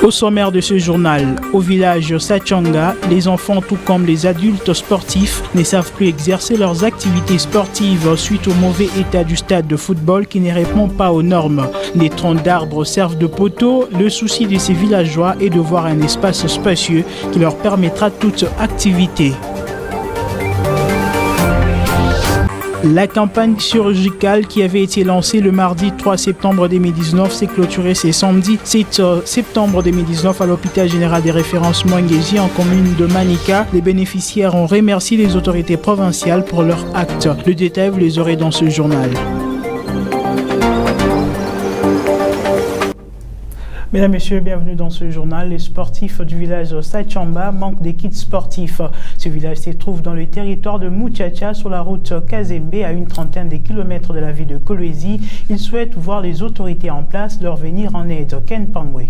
Au sommaire de ce journal, au village Sachanga, les enfants tout comme les adultes sportifs ne savent plus exercer leurs activités sportives suite au mauvais état du stade de football qui ne répond pas aux normes. Les troncs d'arbres servent de poteaux. Le souci de ces villageois est de voir un espace spacieux qui leur permettra toute activité. La campagne chirurgicale qui avait été lancée le mardi 3 septembre 2019 s'est clôturée ce samedi 7 septembre 2019 à l'hôpital général des références Mwangeji en commune de Manika. Les bénéficiaires ont remercié les autorités provinciales pour leur acte. Le détail, vous les aurez dans ce journal. Mesdames, Messieurs, bienvenue dans ce journal. Les sportifs du village Sachamba manquent des kits sportifs. Ce village se trouve dans le territoire de Muchacha sur la route Kazembe à une trentaine de kilomètres de la ville de Kolwezi. Ils souhaitent voir les autorités en place leur venir en aide. Ken Pangwe.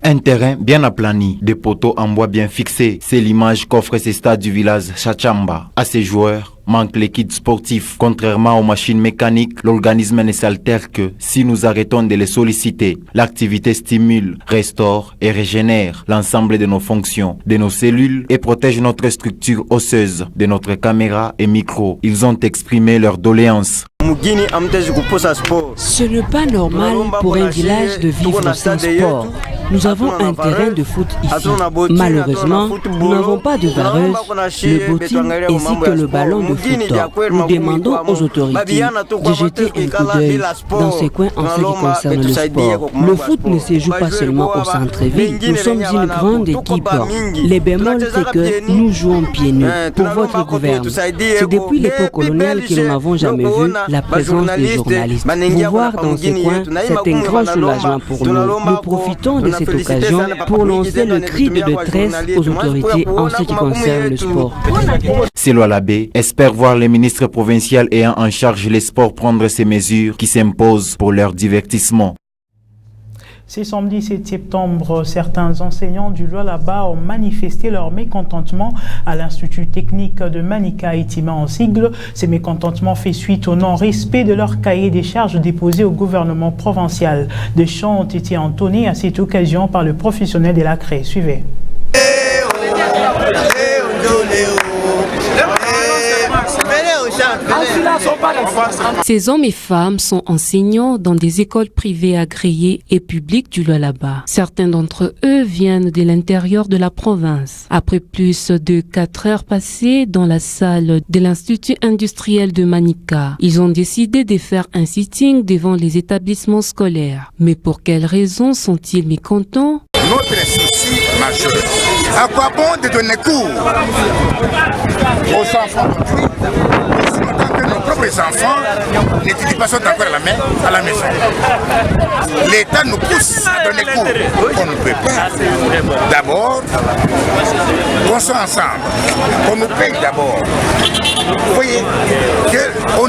Un terrain bien aplani, des poteaux en bois bien fixés, c'est l'image qu'offre ces stades du village Sachamba. À ces joueurs manque les kits sportifs. Contrairement aux machines mécaniques, l'organisme ne s'altère que si nous arrêtons de les solliciter. L'activité stimule, restaure et régénère l'ensemble de nos fonctions, de nos cellules et protège notre structure osseuse, de notre caméra et micro. Ils ont exprimé leurs doléances. Ce n'est pas normal pour un village de vivre sans sport. Nous avons un terrain de foot ici. Malheureusement, nous n'avons pas de vareuse, le botting ainsi que le ballon de foot. Nous demandons aux autorités de jeter un coup d'œil dans ces coins en ce qui concerne le sport. Le foot ne se joue pas seulement au centre-ville. Nous sommes une grande équipe. Les bémols, c'est que nous jouons pieds nus pour votre gouvernement. C'est depuis l'époque coloniale que nous n'avons jamais vu la présence des journalistes. Vous voir dans ces coins, c'est un grand soulagement pour nous. Nous profitons de cette occasion pour lancer le cri de détresse aux autorités en ce qui concerne le sport. Selo Labé espère voir les ministres provinciaux ayant en charge les sports prendre ces mesures qui s'imposent pour leur divertissement. Ce samedi 7 septembre, certains enseignants du Lualaba ont manifesté leur mécontentement à l'Institut technique de Manika Itima en sigle. Ces mécontentements fait suite au non-respect de leur cahier des charges déposé au gouvernement provincial. Des chants ont été entonnés à cette occasion par le professionnel de la CRE. Suivez. Ces hommes et femmes sont enseignants dans des écoles privées agréées et publiques du Lualaba. Certains d'entre eux viennent de l'intérieur de la province. Après plus de 4 heures passées dans la salle de l'Institut industriel de Manika, ils ont décidé de faire un sitting devant les établissements scolaires. Mais pour quelles raisons sont-ils mécontents? Notre souci majeur. À quoi bon de donner cours aux enfants d'autrui si longtemps que nos propres enfants n'étudient pas encore à la maison? L'État nous pousse à donner cours. On ne peut pas. D'abord, qu'on soit ensemble, qu'on nous paye d'abord. Vous voyez qu'au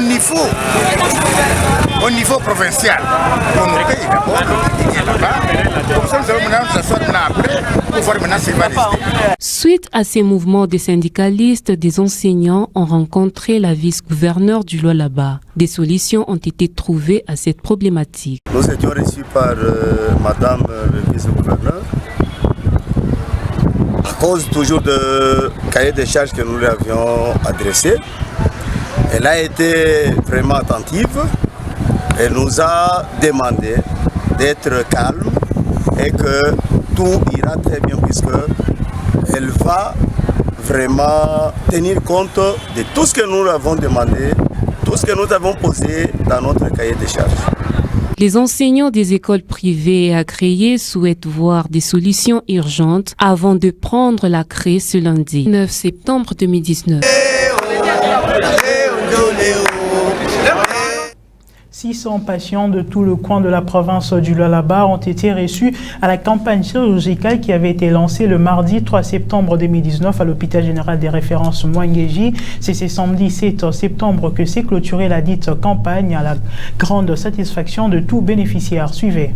niveau provincial, on nous paye d'abord, comme ça nous allons maintenant nous asseoir après pour voir maintenant ce qui va rester. Suite à ces mouvements des syndicalistes, des enseignants ont rencontré la vice-gouverneure du Lualaba. Des solutions ont été trouvées à cette problématique. Nous étions reçus par madame le vice-gouverneur à cause toujours de cahier de charges que nous lui avions adressé. Elle a été vraiment attentive. Elle nous a demandé d'être calme et que tout ira très bien puisque elle va vraiment tenir compte de tout ce que nous avons demandé, tout ce que nous avons posé dans notre cahier de charges. Les enseignants des écoles privées agréées souhaitent voir des solutions urgentes avant de prendre la CRE ce lundi 9 septembre 2019. 600 patients de tout le coin de la province du Lualaba ont été reçus à la campagne chirurgicale qui avait été lancée le mardi 3 septembre 2019 à l'hôpital général des références Mwangeji. C'est ce samedi 7 septembre que s'est clôturée la dite campagne à la grande satisfaction de tout bénéficiaire. Suivez.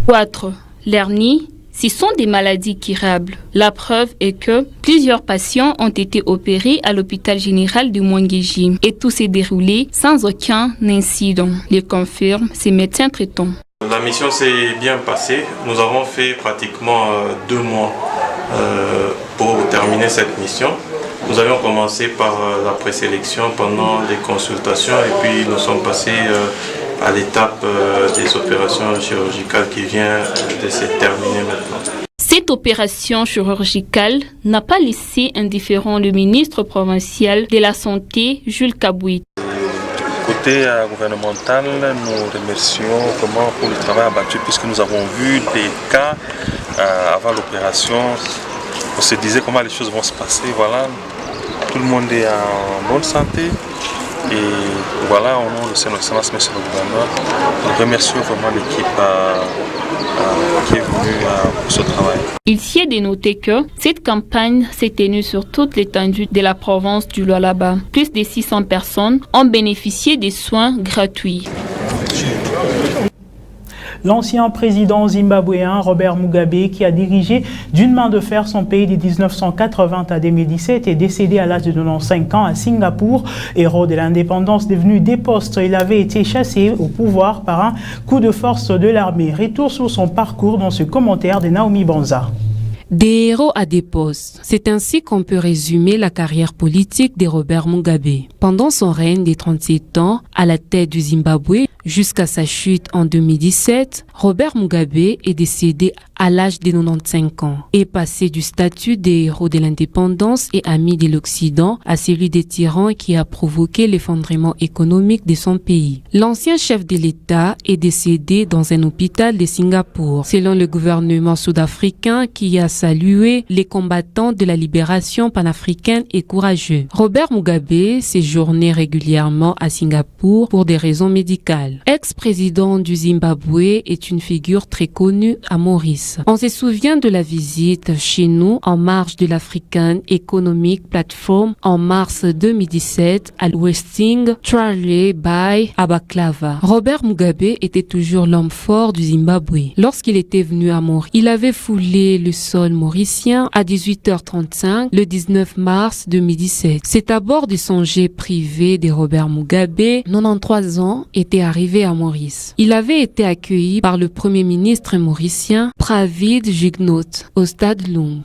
4. L'hernie. Ce sont des maladies curables. La preuve est que plusieurs patients ont été opérés à l'hôpital général de Mwangeji et tout s'est déroulé sans aucun incident. Le confirment ces médecins traitants. La mission s'est bien passée. Nous avons fait pratiquement 2 mois pour terminer cette mission. Nous avions commencé par la présélection pendant des consultations et puis nous sommes passés à l'étape des opérations chirurgicales qui vient de se terminer maintenant. Cette opération chirurgicale n'a pas laissé indifférent le ministre provincial de la Santé, Jules Kabouit. Côté gouvernemental, nous remercions vraiment pour le travail abattu puisque nous avons vu des cas avant l'opération. On se disait comment les choses vont se passer. Voilà, tout le monde est en bonne santé. Et voilà, au nom de Son Excellence, Monsieur le Gouverneur, nous remercions vraiment l'équipe qui est venue pour ce travail. Il s'y est dénoté que cette campagne s'est tenue sur toute l'étendue de la province du Lualaba. Plus de 600 personnes ont bénéficié des soins gratuits. L'ancien président zimbabwéen Robert Mugabe, qui a dirigé d'une main de fer son pays de 1980 à 2017, est décédé à l'âge de 95 ans à Singapour. Héros de l'indépendance devenu déposte, il avait été chassé au pouvoir par un coup de force de l'armée. Retour sur son parcours dans ce commentaire de Naomi Banza. Des héros à des postes. C'est ainsi qu'on peut résumer la carrière politique de Robert Mugabe. Pendant son règne des 37 ans à la tête du Zimbabwe, jusqu'à sa chute en 2017, Robert Mugabe est décédé à l'âge de 95 ans et passé du statut des héros de l'indépendance et ami de l'Occident à celui des tyrans qui a provoqué l'effondrement économique de son pays. L'ancien chef de l'État est décédé dans un hôpital de Singapour, selon le gouvernement sud-africain qui a salué les combattants de la libération panafricaine et courageux. Robert Mugabe séjournait régulièrement à Singapour pour des raisons médicales. Ex-président du Zimbabwe est une figure très connue à Maurice. On se souvient de la visite chez nous en marge de l'African Economic Platform en mars 2017 à Westing Tralee Bay à Baklava. Robert Mugabe était toujours l'homme fort du Zimbabwe. Lorsqu'il était venu à Maurice, il avait foulé le sol mauricien à 18h35 le 19 mars 2017. C'est à bord de son jet privé de Robert Mugabe, 93 ans, était arrivé à Maurice. Il avait été accueilli par le premier ministre mauricien Pravind Jugnauth au stade Lung.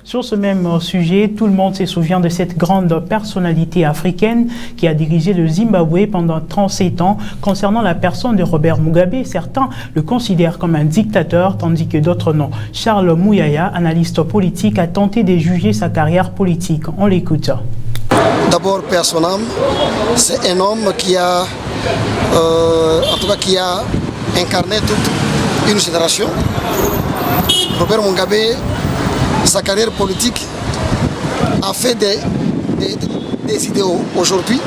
Sur ce même sujet, tout le monde se souvient de cette grande personnalité africaine qui a dirigé le Zimbabwe pendant 37 ans. Concernant la personne de Robert Mugabe, certains le considèrent comme un dictateur, tandis que d'autres non. Charles Mouyaya, analyste politique, a tenté de juger sa carrière politique. On l'écoute. D'abord, père son âme, c'est un homme qui a, qui a incarné toute une génération. Robert Mugabe, sa carrière politique a fait des idéaux. Aujourd'hui,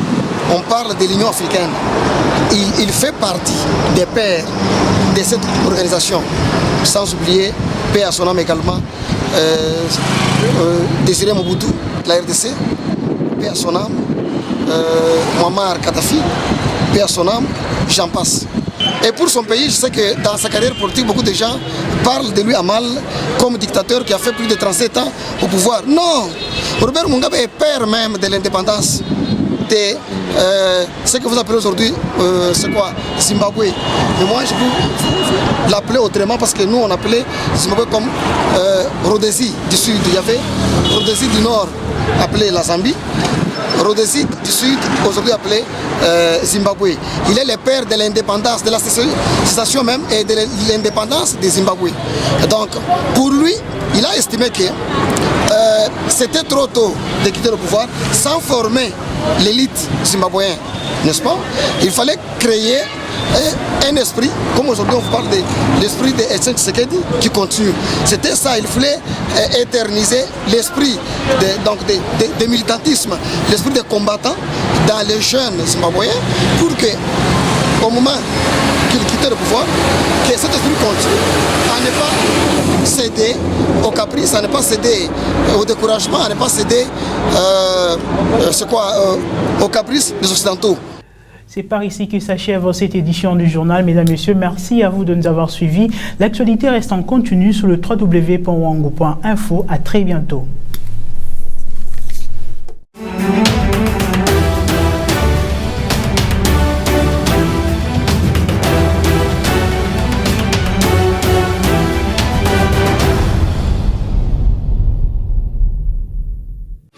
on parle de l'Union africaine. Il fait partie des pères de cette organisation. Sans oublier, paix à son âme également, Désiré Mobutu, la RDC, paix à son âme, Muammar Kadhafi, paix à son âme, j'en passe. Et pour son pays, je sais que dans sa carrière politique, beaucoup de gens parlent de lui à mal comme dictateur qui a fait plus de 37 ans au pouvoir. Non, Robert Mugabe est père même de l'indépendance de ce que vous appelez aujourd'hui, c'est quoi, Zimbabwe. Mais moi, je peux l'appeler autrement parce que nous, on appelait Zimbabwe comme Rhodésie du Sud. Il y avait Rhodésie du Nord, appelée la Zambie. Rhodésie du Sud, aujourd'hui appelée Zimbabwe. Il est le père de l'indépendance, de la sécession même et de l'indépendance du Zimbabwe. Et donc, pour lui, il a estimé que c'était trop tôt de quitter le pouvoir sans former l'élite zimbabwéenne, n'est-ce pas? Il fallait créer un esprit, comme aujourd'hui on vous parle de l'esprit de Etienne Tshisekedi qui continue. C'était ça, il fallait éterniser l'esprit de militantisme, l'esprit des combattants dans les jeunes zimbabwéens pour que, au moment qu'il quittait le pouvoir, que cet esprit continue à ne pas céder au caprice, à ne pas céder au découragement, à ne pas céder au caprice des Occidentaux. C'est par ici que s'achève cette édition du journal. Mesdames et messieurs, merci à vous de nous avoir suivis. L'actualité reste en continu sur le www.wangu.info. À très bientôt.